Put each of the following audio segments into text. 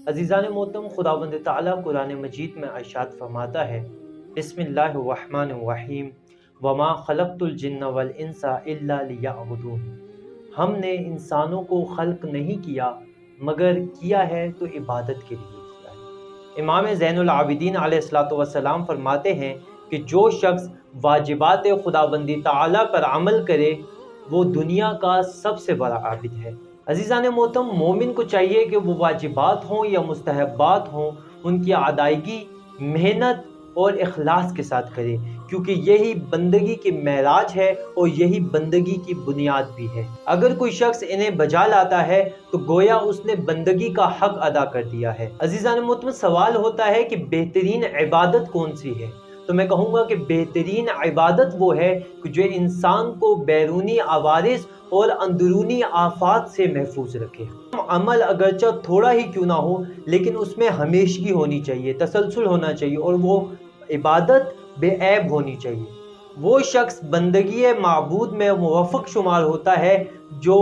अज़ीज़ान मोहतरम, खुदावंद ताला कुरान मजीद में इरशाद फरमाता है, बिस्मिल्लाहिर्रहमानिर्रहीम, वमा खलक़तुल जिन्ना वल इंसा इल्ला लियअबुदून। हमने इंसानों को खल्क नहीं किया मगर किया है तो इबादत के लिए किया है। इमाम ज़ैनुल आबिदीन अलैहिस्सलातु वस्सलाम फरमाते हैं कि जो शख्स वाजिबात खुदावंदी ताला पर अमल करे वो दुनिया का सबसे बड़ा आबिद है। अज़ीज़ान मोहतरम, मोमिन को चाहिए कि वो वाजिबात हों या मुस्तहब्बात हों, उनकी अदायगी मेहनत और इखलास के साथ करे, क्योंकि यही बंदगी की मेराज है और यही बंदगी की बुनियाद भी है। अगर कोई शख्स इन्हें बजा लाता है तो गोया उसने बंदगी का हक अदा कर दिया है। अज़ीज़ान मोहतरम, सवाल होता है कि बेहतरीन इबादत कौन सी है? तो मैं कहूँगा कि बेहतरीन इबादत वो है कि जो इंसान को बैरूनी आवारिस और अंदरूनी आफात से महफूज रखे। अमल अगरचा थोड़ा ही क्यों ना हो, लेकिन उसमें हमेशगी होनी चाहिए, तसलसल होना चाहिए और वो इबादत बेऐब होनी चाहिए। वो शख्स बंदगी माबूद में मुवफ़्फ़क़ शुमार होता है जो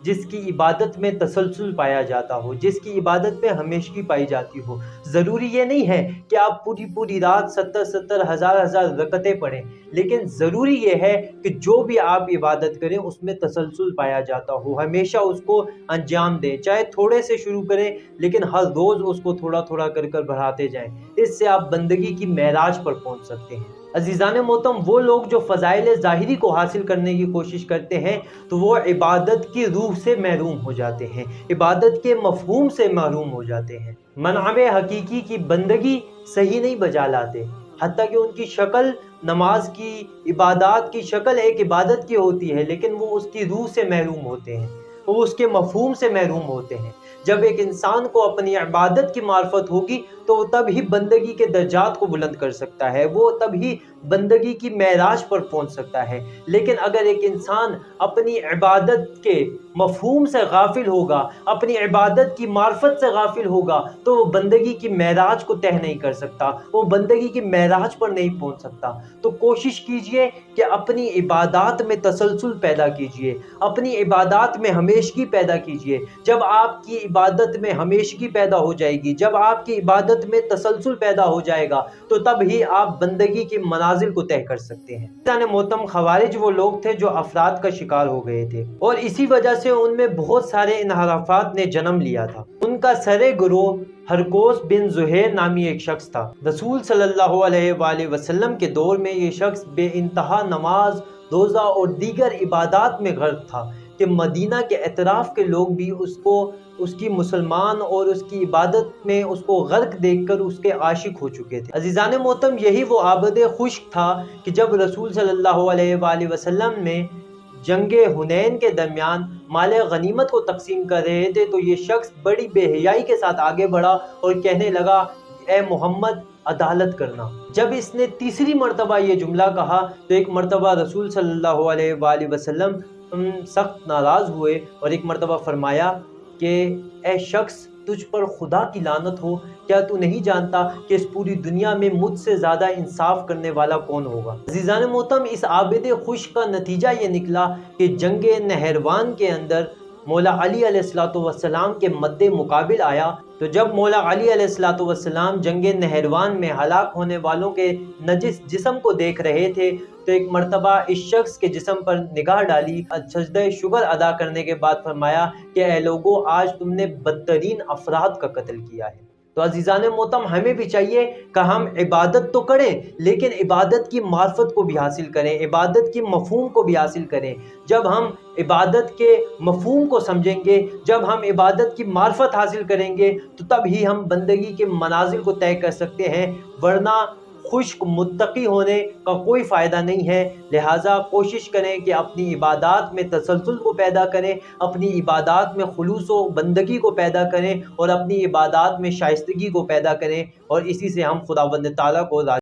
जिसकी इबादत में तसलसल पाया जाता हो, जिसकी इबादत में हमेशगी पाई जाती हो। ज़रूरी ये नहीं है कि आप पूरी पूरी रात 70 हज़ार रकतें पढ़ें, लेकिन ज़रूरी ये है कि जो भी आप इबादत करें उसमें तसलसल पाया जाता हो, हमेशा उसको अंजाम दें। चाहे थोड़े से शुरू करें लेकिन हर रोज़ उसको थोड़ा थोड़ा कर कर बढ़ाते जाएं। इससे आप बंदगी की मेराज पर पहुंच सकते हैं। अज़ीज़ान मोहतरम, वो लोग जो फ़ज़ाइल ज़ाहिरी को हासिल करने की कोशिश करते हैं तो वो इबादत की रूह से महरूम हो जाते हैं, इबादत के मफ़हूम से महरूम हो जाते हैं। मनावे हकीकी की बंदगी सही नहीं बजा लाते, हत्ता कि उनकी शक्ल नमाज की, इबादत की शक्ल एक इबादत की होती है, लेकिन वो उसकी रूह से महरूम होते हैं, वो उसके मफ़हूम से महरूम होते हैं। जब एक इंसान को अपनी इबादत की मार्फत होगी तो तब ही बंदगी के दर्जात को बुलंद कर सकता है, वो तब ही बंदगी की मेराज पर पहुंच सकता है। लेकिन अगर एक इंसान अपनी इबादत के मफ़हूम से गाफिल होगा, अपनी इबादत की मार्फत से गाफिल होगा, तो वो बंदगी की मेराज को तय नहीं कर सकता, वो बंदगी की मेराज पर नहीं पहुंच सकता। तो कोशिश कीजिए कि अपनी इबादत में तसलसल पैदा कीजिए, अपनी इबादत में हमेशगी पैदा कीजिए। जब आपकी इबादत में हमेशगी पैदा हो जाएगी, जब आपकी इबादत में तसलसल पैदा हो जाएगा, तो तब ही आप बंदगी की मनाजिल को तय कर सकते हैं। अज़ीज़ान मोहतरम, खवारिज वो लोग थे जो अफराद का शिकार हो गए थे और इसी वजह से उनमें बहुत सारे इनहराफात ने जन्म लिया था। उनका सरे गुरोह हरकोस बिन ज़ुहैर नामी एक शख्स था। रसूल सल्लल्लाहु अलैहि वसल्लम के दौर में ये शख्स बेइंतहा नमाज, रोज़ा और दीगर इबादत में गर्क था कि मदीना के अतराफ़ के लोग भी उसकी मुसलमान और उसकी इबादत में उसको गर्क देखकर उसके आशिक हो चुके थे। अज़ीज़ान मोहतरम, यही वो आबद खुश्क था कि जब रसूल सल्लल्लाहु अलैहि वसल्लम में जंगे हुनैन के दरमियान माले गनीमत को तकसीम कर रहे थे तो ये शख्स बड़ी बेहयाई के साथ आगे बढ़ा और कहने लगा, ए मोहम्मद, अदालत करना। जब इसने तीसरी मरतबा ये जुमला कहा तो एक मरतबा रसूल सल्लल्लाहु अलैहि वसल्लम सख्त नाराज़ हुए और एक मरतबा फरमाया कि ए शख्स, तुझ पर खुदा की लानत हो, क्या तू नहीं जानता कि इस पूरी दुनिया में मुझसे ज़्यादा इंसाफ करने वाला कौन होगा? अज़ीज़ान मोहतरम, इस आबिद खुश का नतीजा ये निकला कि जंगे नहरवान के अंदर मौला अली अलैहिस्सलातु वस्सलाम के मद्दे मुकाबिल आया। तो जब मौला अली अलैहिस्सलातु वस्सलाम जंगे नहरवान में हलाक होने वालों के नजिस जिस्म को देख रहे थे तो एक मरतबा इस शख्स के जिस्म पर निगाह डाली, सजदे शुक्र अदा करने के बाद फरमाया कि ए लोगो, आज तुमने बदतरीन अफराद का कत्ल किया है। तो अज़ीज़ान मोहतरम, हमें भी चाहिए कि हम इबादत तो करें लेकिन इबादत की मार्फत को भी हासिल करें, इबादत की मफ़हूम को भी हासिल करें। जब हम इबादत के मफ़हूम को समझेंगे, जब हम इबादत की मार्फत हासिल करेंगे तो तब ही हम बंदगी के मनाजिल को तय कर सकते हैं, वरना खुश्क मुत्तकी होने का कोई फ़ायदा नहीं है। लिहाजा कोशिश करें कि अपनी इबादत में तसलसल को पैदा करें, अपनी इबादत में खुलूस व बंदगी को पैदा करें और अपनी इबादत में शाइस्तगी को पैदा करें और इसी से हम खुदावंद ताला को